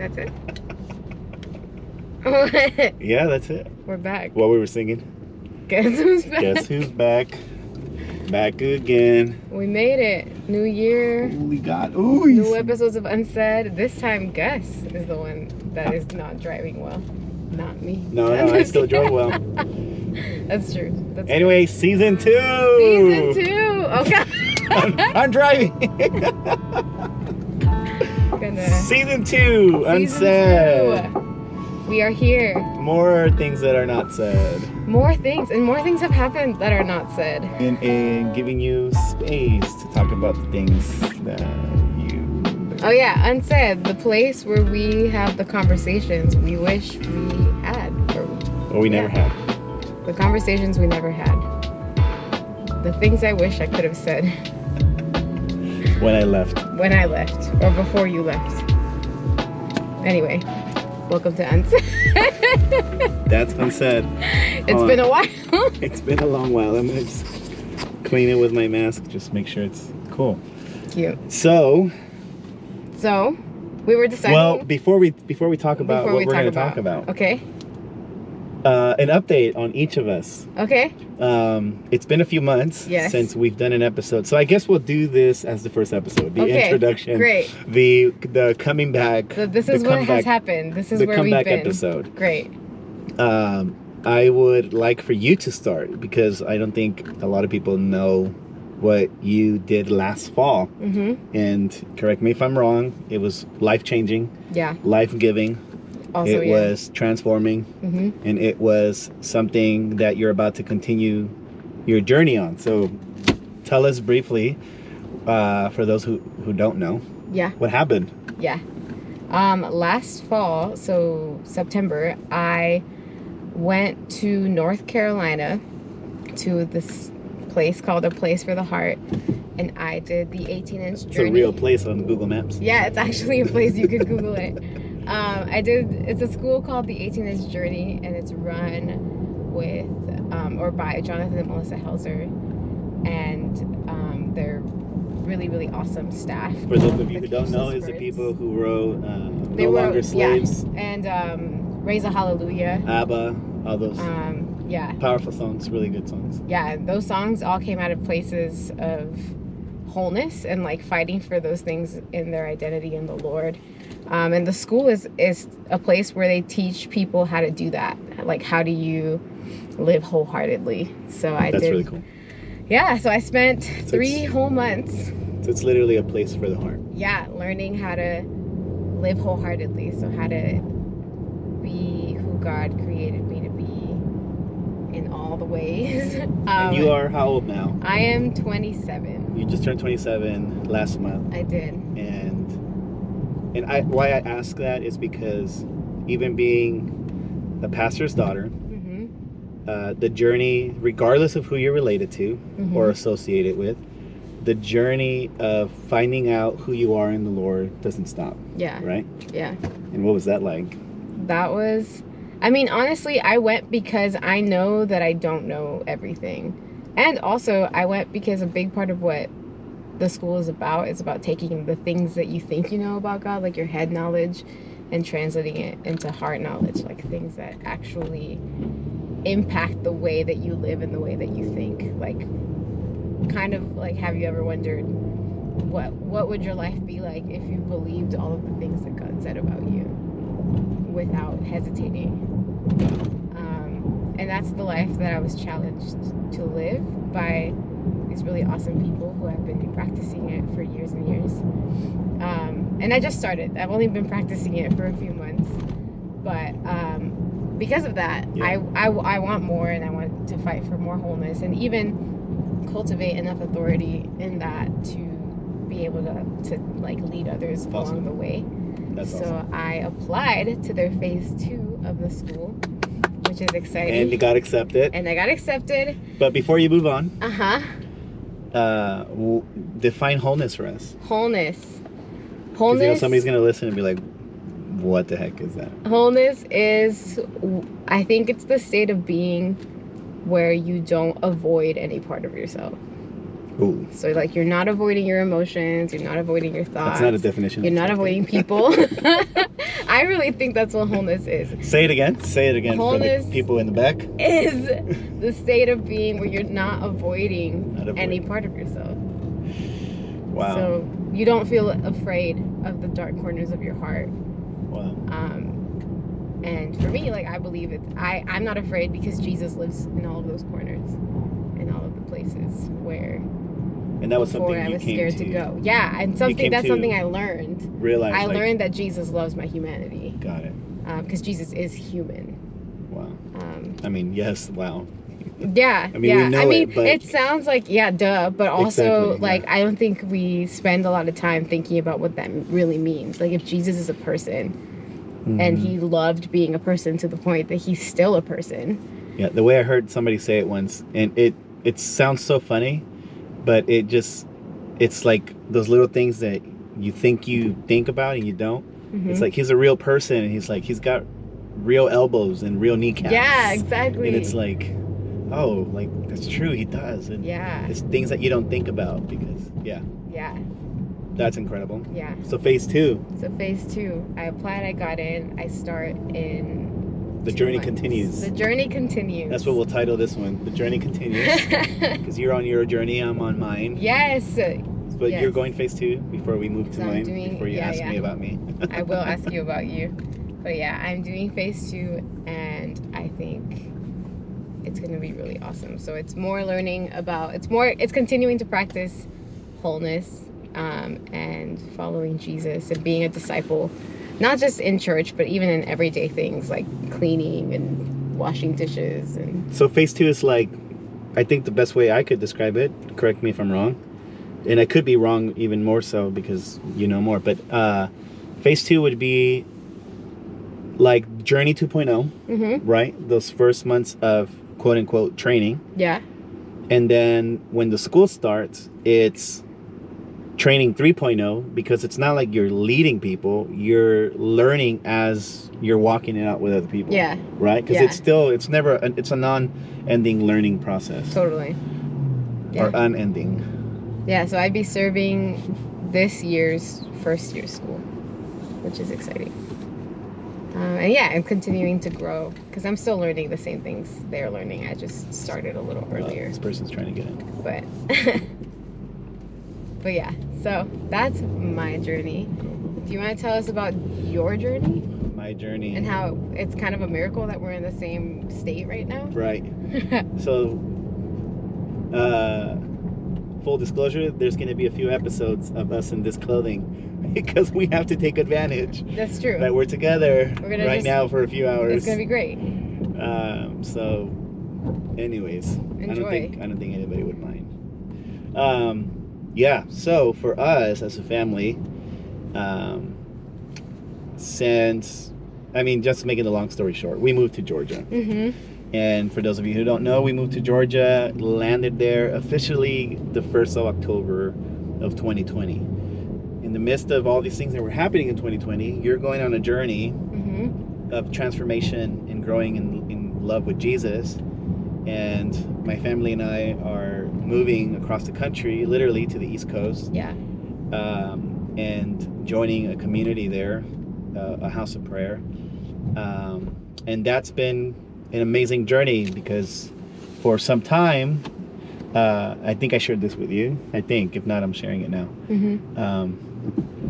That's it? What? Yeah, that's it. We're back. What we were singing. Guess who's back? Guess who's back? Back again. We made it. New year. Holy God. Ooh. New episodes of Unsaid. This time, Gus is the one that is not driving well. Not me. No, I still drove well. That's true. That's Anyway, season 2. Season 2. Okay. I'm driving. Season 2. Unsaid. 2. We are here. More things that are not said. More things. And more things have happened that are not said. And giving you space to talk about the things that you... Oh yeah, Unsaid. The place where we have the conversations we wish we had. Or we never had. The conversations we never had. The things I wish I could have said. When I left. When I left. Or before you left. Anyway. Welcome to Unsaid. That's Unsaid. It's been a while. It's been a long while. I'm going to just clean it with my mask. Just make sure it's cool. Cute. So, we were deciding. Well, before we talk about what we're going to talk about. Okay. An update on each of us. Okay. It's been a few months since we've done an episode, so I guess we'll do this as the first episode. The introduction. Great. The coming back. This is what has happened. This is where we've been. The comeback episode. Great. I would like for you to start because I don't think a lot of people know what you did last fall. Mm-hmm. And correct me if I'm wrong. It was life-changing. Yeah. Life-giving. Also, it was transforming, and it was something that you're about to continue your journey on. So tell us briefly, for those who don't know, what happened. Last fall, so September, I went to North Carolina to this place called A Place for the Heart, and I did the 18-inch journey. It's a real place on Google Maps. Yeah, it's actually a place. You could Google it. It's a school called the 18-inch Journey, and it's run with, or by Jonathan and Melissa Helzer, and they're really, really awesome staff. For those of you who don't know, it's the people who wrote No Longer Slaves. And Raise a Hallelujah. ABBA, all those powerful songs, really good songs. Yeah, those songs all came out of places of wholeness and like fighting for those things in their identity in the Lord. And the school is a place where they teach people how to do that. Like, how do you live wholeheartedly? So That's really cool. Yeah, so I spent 3 whole months. So it's literally a place for the heart. Yeah, learning how to live wholeheartedly. So how to be who God created me to be in all the ways. And you are how old now? I am 27. You just turned 27 last month. I did. And why I ask that is because even being a pastor's daughter, the journey, regardless of who you're related to or associated with, the journey of finding out who you are in the Lord doesn't stop. Yeah. Right? Yeah. And what was that like? That was, I mean, honestly, I went because I know that I don't know everything. And also, I went because a big part of what the school is about taking the things that you think you know about God, like your head knowledge, and translating it into heart knowledge, like things that actually impact the way that you live and the way that you think. Like, kind of like, have you ever wondered what would your life be like if you believed all of the things that God said about you without hesitating? And that's the life that I was challenged to live by these really awesome people who have been practicing it for years and years. And I just started. I've only been practicing it for a few months. But because of that, I want more, and I want to fight for more wholeness and even cultivate enough authority in that to be able to like lead others along the way. That's so awesome. I applied to their phase 2 of the school, which is exciting. And you got accepted. And I got accepted. But before you move on, Uh-huh. Define wholeness for us. Wholeness. Because you know somebody's gonna listen and be like, "What the heck is that?" Wholeness is, I think it's the state of being where you don't avoid any part of yourself. Ooh. So like you're not avoiding your emotions, you're not avoiding your thoughts. That's not a definition. You're not avoiding people. I really think that's what wholeness is. Say it again. Say it again Wholeness for the people in the back. Is the state of being where you're not avoiding Not any avoiding. part of yourself. Wow. So you don't feel afraid of the dark corners of your heart. Wow. And for me, like, I believe I'm not afraid because Jesus lives in all of those corners, in all of the places where. And that was something I you was came scared to go. Yeah, and that's something I learned. Realize. I learned that Jesus loves my humanity. Got it. Because Jesus is human. Wow. I mean, yes. Wow. Yeah. I mean, we know it, but it sounds like, yeah, duh, but also, exactly, like, yeah. I don't think we spend a lot of time thinking about what that really means. Like, if Jesus is a person, and he loved being a person to the point that he's still a person. Yeah, the way I heard somebody say it once, and it sounds so funny, but it's like those little things that you think about and you don't. Mm-hmm. It's like he's a real person, and he's got real elbows and real kneecaps. Yeah, exactly. And it's like, oh, like, that's true, he does. And yeah, it's things that you don't think about because, yeah. That's incredible. Yeah. So phase 2. I applied, I got in, I start in The journey continues. The journey continues. That's what we'll title this one. The journey continues. Because you're on your journey, I'm on mine. Yes. But you're going phase 2 before we move to mine, before you ask me about me. I will ask you about you. But yeah, I'm doing phase 2, and I think it's going to be really awesome. So it's more learning about, it's continuing to practice wholeness, and following Jesus and being a disciple, not just in church, but even in everyday things like cleaning and washing dishes. And so phase 2 is like, I think the best way I could describe it, correct me if I'm wrong, and I could be wrong even more so because you know more, but phase 2 would be like journey 2.0, right? Those first months of quote unquote training. Yeah. And then when the school starts, it's training 3.0, because it's not like you're leading people, you're learning as you're walking it out with other people. Yeah. Right? Because it's a non-ending learning process. Totally. Yeah. Or unending. Yeah, so I'd be serving this year's first year school, which is exciting. And yeah, I'm continuing to grow because I'm still learning the same things they're learning. I just started a little earlier. This person's trying to get in. But yeah, so that's my journey. Do you want to tell us about your journey? My journey. And how it's kind of a miracle that we're in the same state right now? Right. So, full disclosure, there's going to be a few episodes of us in this clothing because we have to take advantage. That's true. That we're together right now for a few hours. It's going to be great. So, anyways, enjoy. I don't think anybody would mind. Yeah, so for us as a family, just making the long story short, we moved to Georgia. And for those of you who don't know, we moved to Georgia, landed there officially the 1st of October of 2020. In the midst of all these things that were happening in 2020, you're going on a journey of transformation and growing in love with Jesus. And my family and I are moving across the country, literally to the East Coast. Yeah. And joining a community there, a house of prayer. And that's been an amazing journey because for some time, I think I shared this with you. I think, if not, I'm sharing it now.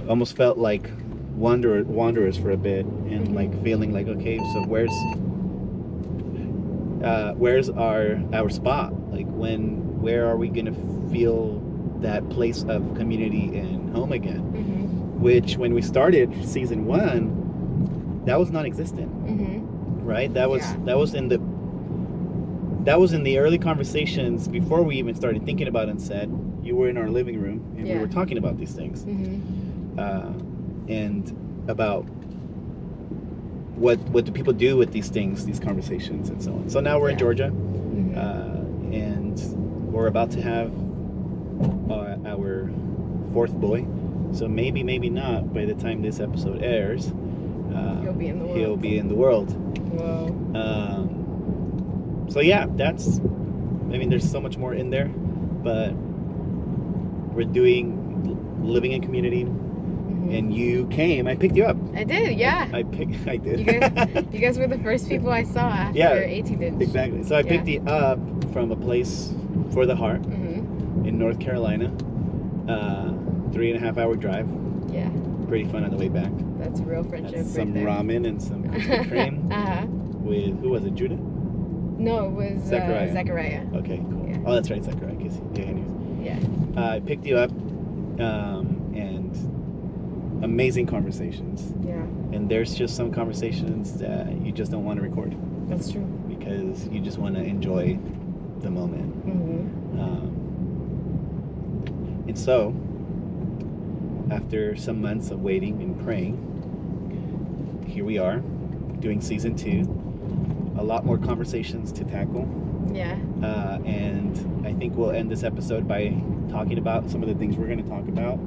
Almost felt like wanderers for a bit, and like feeling like, okay, so where's our spot? Like where are we gonna feel that place of community and home again? Which when we started season 1, that was non-existent. Right? That was in the early conversations before we even started thinking about UNSAID. You were in our living room and we were talking about these things. And about what do people do with these things, these conversations and so on. So now we're in Georgia, and we're about to have our 4th boy. So maybe not by the time this episode airs, he'll be in the world. Whoa. So yeah, there's so much more in there, but we're living in community, and you came. I picked you up. I did, yeah. I did. You guys were the first people I saw after 18 inch. Exactly. So I picked you up from a place for the heart in North Carolina. 3.5 hour drive. Yeah. Pretty fun on the way back. That's real friendship. Had some ramen and some Krispy Kreme. With, who was it, Judah? No, it was Zechariah. Okay, cool. Yeah. Oh, that's right, Zechariah. Yeah. I picked you up, and amazing conversations. Yeah. And there's just some conversations that you just don't want to record. That's true. Because you just want to enjoy the moment. And so, after some months of waiting and praying, here we are, doing season 2. A lot more conversations to tackle. Yeah. And I think we'll end this episode by talking about some of the things we're going to talk about.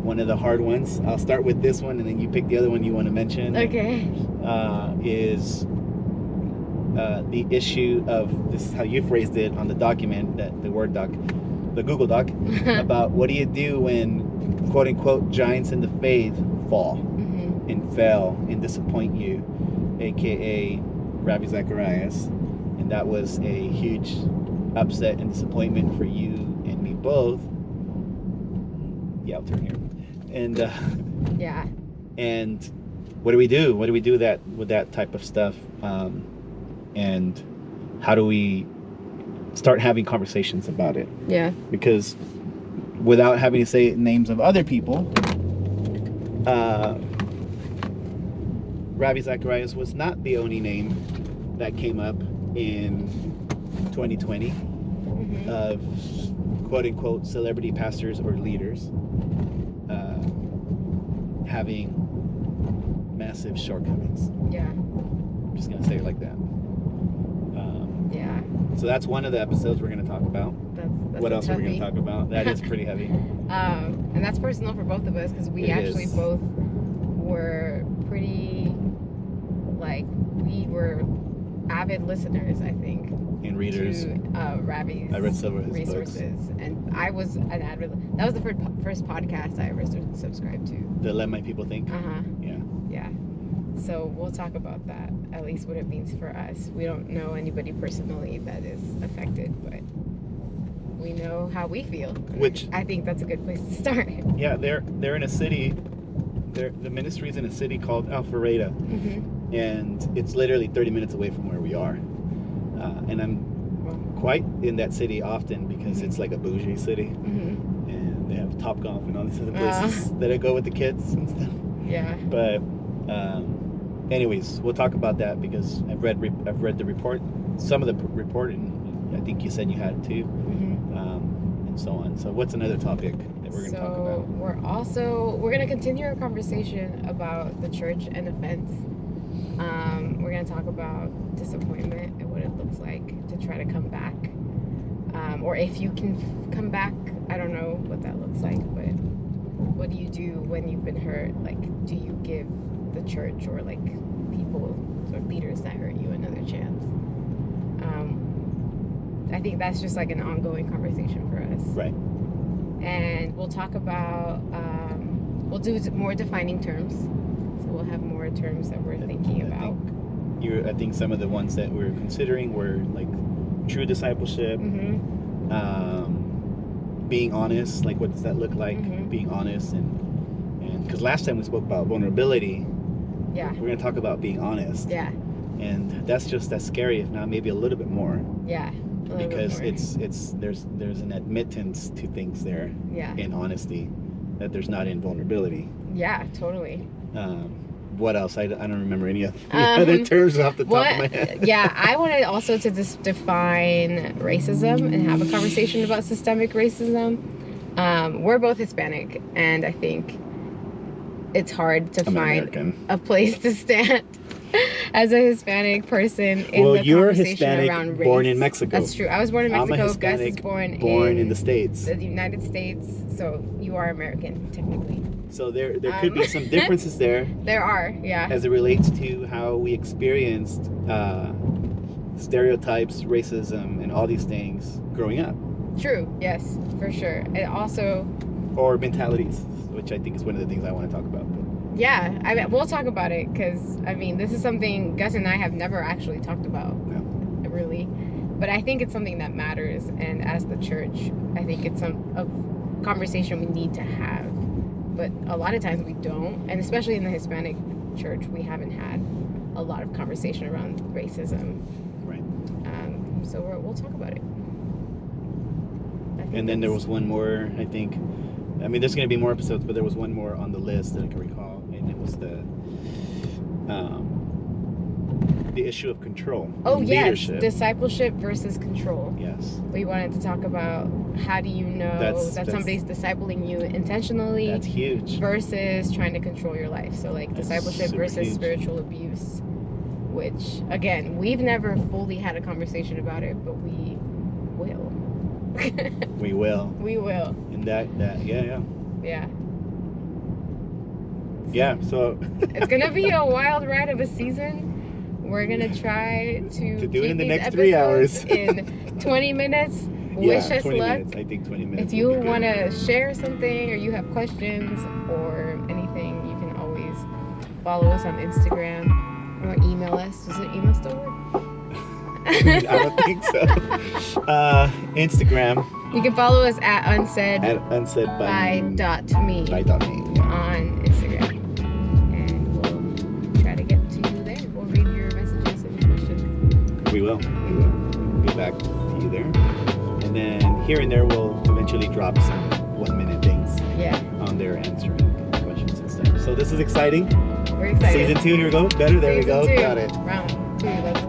One of the hard ones, I'll start with this one, and then you pick the other one you want to mention. Okay. Is the issue of, this is how you phrased it on the document, the Word doc, the Google Doc, about what do you do when, quote unquote, giants in the faith fall and fail and disappoint you, aka Rabbi Zacharias. And that was a huge upset and disappointment for you and me both. Yeah, I'll turn here. And yeah. And what do we do? What do we do with that type of stuff? And how do we start having conversations about it? Yeah. Because without having to say names of other people, Rabbi Zacharias was not the only name that came up in 2020 of quote-unquote celebrity pastors or leaders having massive shortcomings. Yeah. I'm just going to say it like that. Yeah. So that's one of the episodes we're going to talk about. That's what else are we going to talk about? That is pretty heavy. And that's personal for both of us because we both were pretty, we were avid listeners, I think. And readers. To Rabbi's I read several of his resources. books. And I was an avid, that was the first podcast I ever subscribed to. The Let My People Think? Yeah. Yeah. So we'll talk about that, at least what it means for us. We don't know anybody personally that is affected, but we know how we feel. Which I think that's a good place to start. Yeah, they're in a city. The ministry's in a city called Alpharetta, and it's literally 30 minutes away from where we are. And I'm quite in that city often because it's like a bougie city, and they have Topgolf and all these other places that I go with the kids and stuff. Yeah. But anyways, we'll talk about that because I've read the report, some of the report, and I think you said you had too, and so on. So what's another topic that we're going to talk about? We're going to continue our conversation about the church and offense. We're going to talk about disappointment and what it looks like to try to come back, or if you can come back. I don't know what that looks like, but what do you do when you've been hurt? Do you give the church or people or leaders that hurt you another chance? I think that's just an ongoing conversation for us. Right. And we'll talk about, we'll do more defining terms. So we'll have more terms that we're thinking about. I think some of the ones that we're considering were true discipleship, being honest, what does that look like? Being honest, and because last time we spoke about vulnerability, we're going to talk about being honest. Yeah. And that's scary, if not maybe a little bit more. Yeah. Because there's an admittance to things there. Yeah. In honesty that there's not in vulnerability. Yeah, totally. What else? I don't remember any other terms off the top of my head. Yeah, I wanted also to just define racism and have a conversation about systemic racism. We're both Hispanic, and I think it's hard to find a place to stand as a Hispanic person in the conversation around race. Born in Mexico. That's true. I was born in Mexico. I'm a Hispanic, Gus is born in the States. The United States. So you are American, technically. So there could be some differences there. There are, yeah. As it relates to how we experienced stereotypes, racism, and all these things growing up. True. Yes, for sure. It also. Or mentalities. which I think is one of the things I want to talk about. But. Yeah, we'll talk about it because, I mean, this is something Gus and I have never actually talked about, really. But I think it's something that matters, and as the church, I think it's a conversation we need to have. But a lot of times we don't, and especially in the Hispanic church, we haven't had a lot of conversation around racism. Right. So we'll talk about it. And then there was one more, I think. I mean, there's going to be more episodes, but there was one more on the list that I can recall, and it was the issue of control. Oh, yes, leadership. Discipleship versus control. Yes. We wanted to talk about how do you know that somebody's discipling you intentionally. That's huge. Versus trying to control your life. So like discipleship versus huge. Spiritual abuse, which again, we've never fully had a conversation about it, but we will. We will. We will. And yeah. Yeah, so it's gonna be a wild ride of a season. We're gonna try to do it in the these next 3 hours in 20 minutes. Yeah, Wish us 20 luck. minutes. I think 20 minutes. If you want to share something or you have questions or anything, you can always follow us on Instagram or email us. Does the email still work? I don't think so. Instagram. You can follow us at unsaid by .me yeah. on Instagram, and we'll try to get to you there. We'll read your messages and questions. We will. We'll get back to you there, and then here and there we'll eventually drop some 1-minute things. Yeah. On there answering questions and stuff. So this is exciting. We're excited. Season 2. Here we go. Better. There we go. Season 2. Got it. Round 2. Let's